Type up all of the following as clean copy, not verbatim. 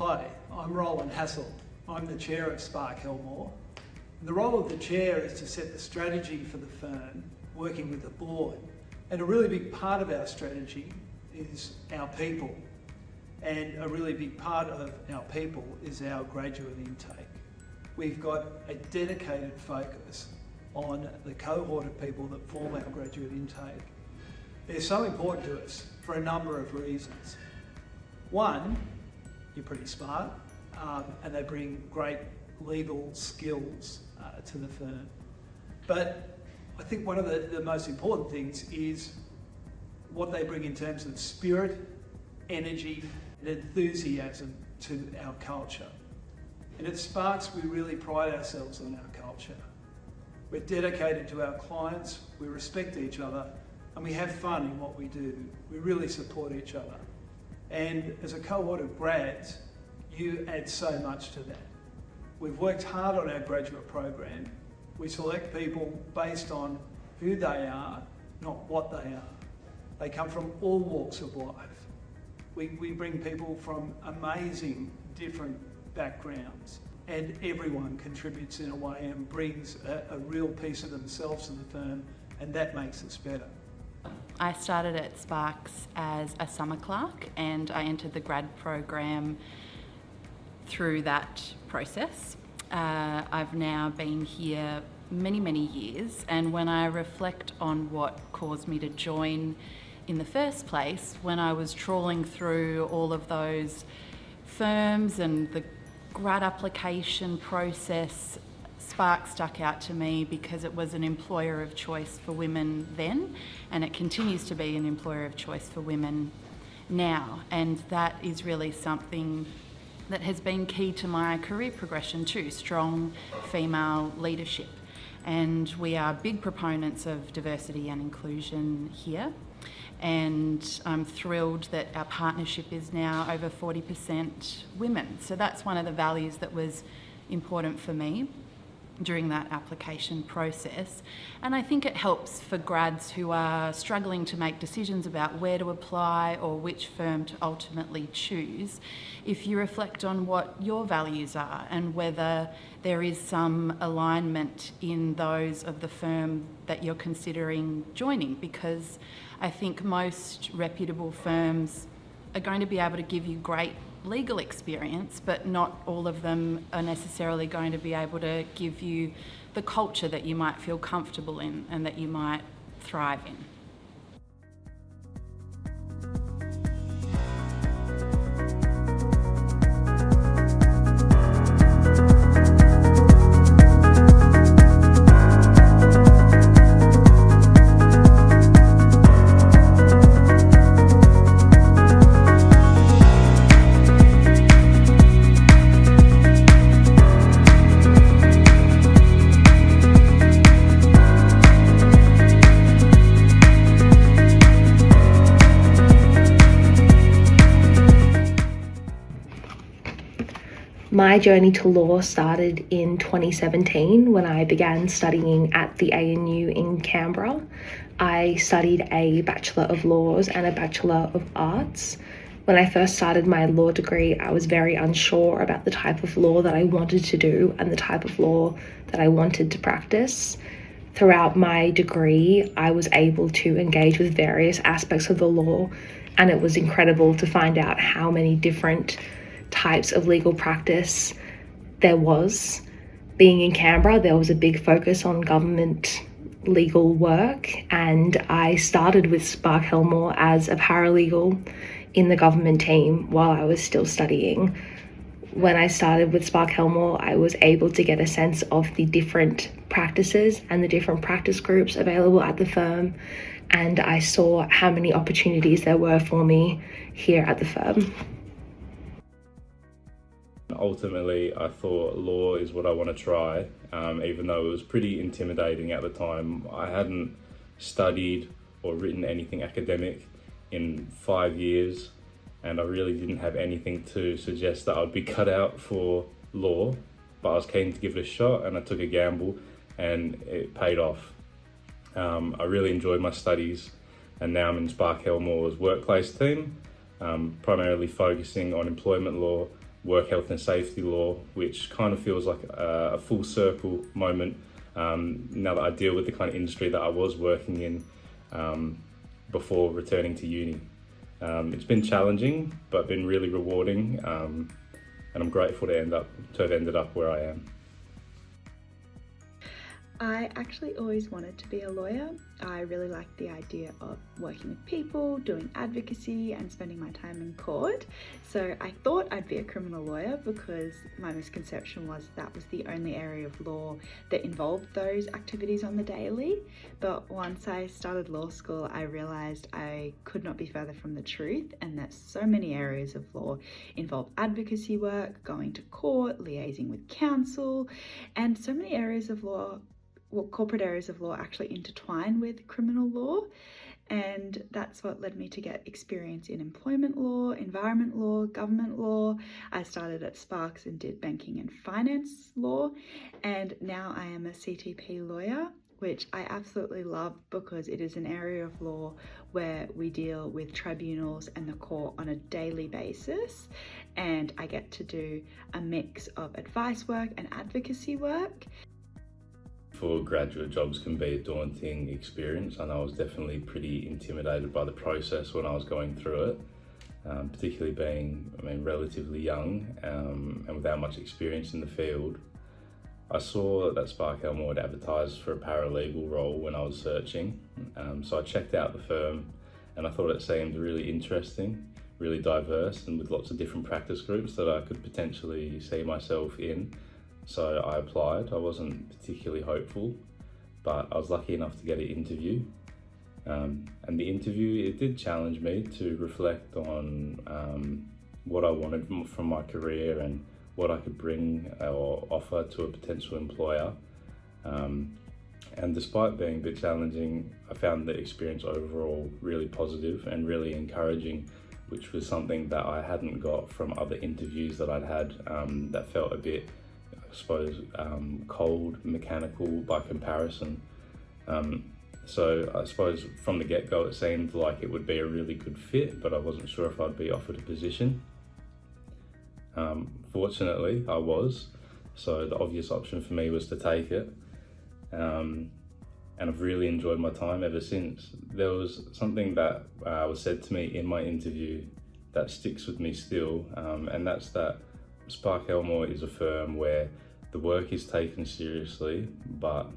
Hi, I'm Roland Hassel. I'm the chair of Sparke Helmore. The role of the chair is to set the strategy for the firm, working with the board. And a really big part of our strategy is our people. And a really big part of our people is our graduate intake. We've got a dedicated focus on the cohort of people that form our graduate intake. They're so important to us for a number of reasons. One, you're pretty smart, and they bring great legal skills to the firm. But I think one of the most important things is what they bring in terms of spirit, energy, and enthusiasm to our culture. And at Sparks, we really pride ourselves on our culture. We're dedicated to our clients, we respect each other, and we have fun in what we do. We really support each other. And as a cohort of grads, you add so much to that. We've worked hard on our graduate program. We select people based on who they are, not what they are. They come from all walks of life. We bring people from amazing different backgrounds, and everyone contributes in a way and brings a real piece of themselves to the firm, and that makes us better. I started at Sparks as a summer clerk, and I entered the grad program through that process. I've now been here many years, and when I reflect on what caused me to join in the first place, when I was trawling through all of those firms and the grad application process, Spark stuck out to me because it was an employer of choice for women then, and it continues to be an employer of choice for women now. And that is really something that has been key to my career progression too, strong female leadership. And we are big proponents of diversity and inclusion here. And I'm thrilled that our partnership is now over 40% women. So that's one of the values that was important for me during that application process. And I think it helps for grads who are struggling to make decisions about where to apply or which firm to ultimately choose, if you reflect on what your values are and whether there is some alignment in those of the firm that you're considering joining, because I think most reputable firms are going to be able to give you great legal experience, but not all of them are necessarily going to be able to give you the culture that you might feel comfortable in and that you might thrive in. My journey to law started in 2017 when I began studying at the ANU in Canberra. I studied a Bachelor of Laws and a Bachelor of Arts. When I first started my law degree, I was very unsure about the type of law that I wanted to do and the type of law that I wanted to practice. Throughout my degree, I was able to engage with various aspects of the law, and it was incredible to find out how many different types of legal practice there was. Being in Canberra, there was a big focus on government legal work, and I started with Sparke Helmore as a paralegal in the government team while I was still studying. When I started with Sparke Helmore, I was able to get a sense of the different practices and the different practice groups available at the firm, and I saw how many opportunities there were for me here at the firm. Ultimately, I thought law is what I want to try, even though it was pretty intimidating at the time. I hadn't studied or written anything academic in 5 years, and I really didn't have anything to suggest that I'd be cut out for law, but I was keen to give it a shot, and I took a gamble, and it paid off. I really enjoyed my studies, and now I'm in Sparke Helmore's workplace team, primarily focusing on employment law work health and safety law, which kind of feels like a full circle moment now that I deal with the kind of industry that I was working in before returning to uni. It's been challenging, but been really rewarding, and I'm grateful to have ended up where I am. I actually always wanted to be a lawyer. I really liked the idea of working with people, doing advocacy and spending my time in court. So I thought I'd be a criminal lawyer because my misconception was that was the only area of law that involved those activities on the daily. But once I started law school, I realized I could not be further from the truth, and that so many areas of law involve advocacy work, going to court, liaising with counsel, and so many areas of law, corporate areas of law actually intertwine with criminal law. And that's what led me to get experience in employment law, environment law, government law. I started at Sparks and did banking and finance law, and now I am a CTP lawyer, which I absolutely love because it is an area of law where we deal with tribunals and the court on a daily basis, and I get to do a mix of advice work and advocacy work. For graduate jobs can be a daunting experience, and I was definitely pretty intimidated by the process when I was going through it, particularly being relatively young and without much experience in the field. I saw that Sparke Helmore had advertised for a paralegal role when I was searching, so I checked out the firm and I thought it seemed really interesting, really diverse, and with lots of different practice groups that I could potentially see myself in. So I applied. I wasn't particularly hopeful, but I was lucky enough to get an interview. And the interview, it did challenge me to reflect on what I wanted from my career and what I could bring or offer to a potential employer. And despite being a bit challenging, I found the experience overall really positive and really encouraging, which was something that I hadn't got from other interviews that I'd had that felt a bit, I suppose, cold, mechanical by comparison. So I suppose from the get-go it seemed like it would be a really good fit, but I wasn't sure if I'd be offered a position. Fortunately, I was, so the obvious option for me was to take it. And I've really enjoyed my time ever since. There was something that was said to me in my interview that sticks with me still, and that's that Sparke Helmore is a firm where the work is taken seriously, but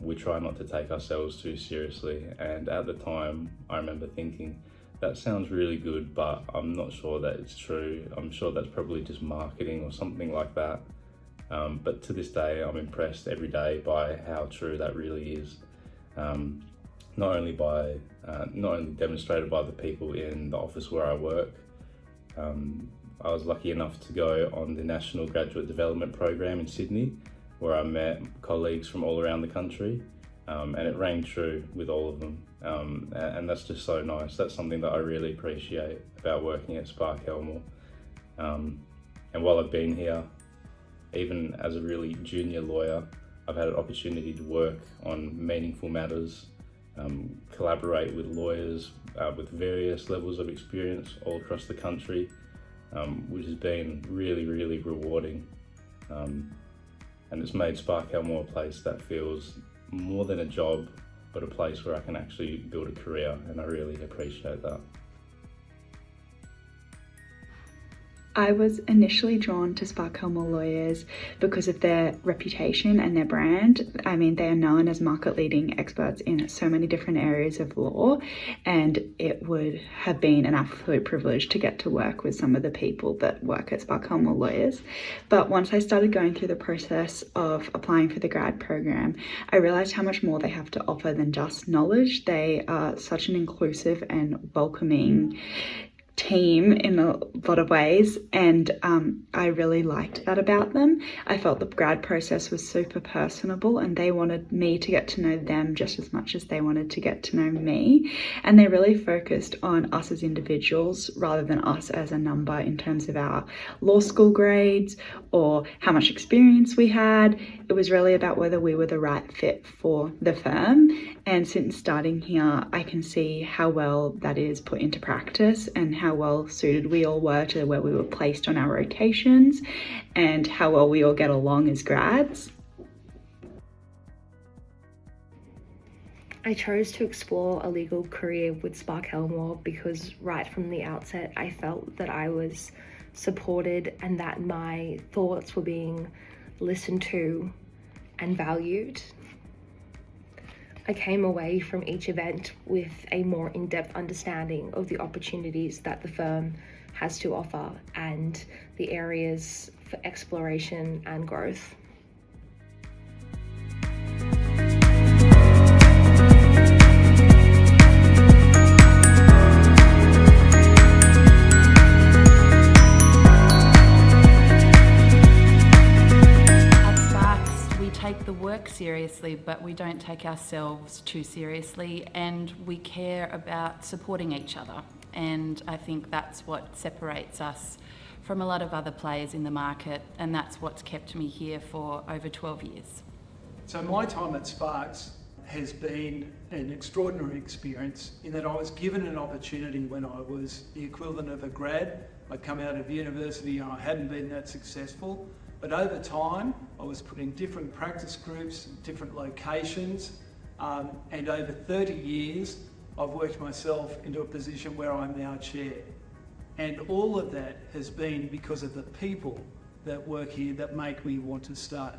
we try not to take ourselves too seriously. And at the time, I remember thinking, that sounds really good, but I'm not sure that it's true. I'm sure that's probably just marketing or something like that. But to this day, I'm impressed every day by how true that really is. Not only demonstrated by the people in the office where I work. I was lucky enough to go on the National Graduate Development Program in Sydney, where I met colleagues from all around the country, and it rang true with all of them. And that's just so nice. That's something that I really appreciate about working at Sparke Helmore. And while I've been here, even as a really junior lawyer, I've had an opportunity to work on meaningful matters, collaborate with lawyers with various levels of experience all across the country, which has been really, really rewarding. And it's made Sparke Helmore a place that feels more than a job, but a place where I can actually build a career, and I really appreciate that. I was initially drawn to Sparke Helmore lawyers because of their reputation and their brand. I mean, they are known as market-leading experts in so many different areas of law, and it would have been an absolute privilege to get to work with some of the people that work at Sparke Helmore lawyers. But once I started going through the process of applying for the grad program, I realized how much more they have to offer than just knowledge. They are such an inclusive and welcoming team in a lot of ways, and I really liked that about them. I felt the grad process was super personable, and they wanted me to get to know them just as much as they wanted to get to know me, and they really focused on us as individuals rather than us as a number in terms of our law school grades or how much experience we had. It was really about whether we were the right fit for the firm, And since starting here, I can see how well that is put into practice and how well suited we all were to where we were placed on our rotations and how well we all get along as grads. I chose to explore a legal career with Sparke Helmore because right from the outset I felt that I was supported and that my thoughts were being listened to and valued. I came away from each event with a more in-depth understanding of the opportunities that the firm has to offer and the areas for exploration and growth. Take the work seriously, but we don't take ourselves too seriously, and we care about supporting each other. And I think that's what separates us from a lot of other players in the market, and that's what's kept me here for over 12 years. So my time at Sparks has been an extraordinary experience in that I was given an opportunity when I was the equivalent of a grad. I'd come out of university and I hadn't been that successful. But over time, I was put in different practice groups, different locations, and over 30 years, I've worked myself into a position where I'm now chair. And all of that has been because of the people that work here that make me want to stay.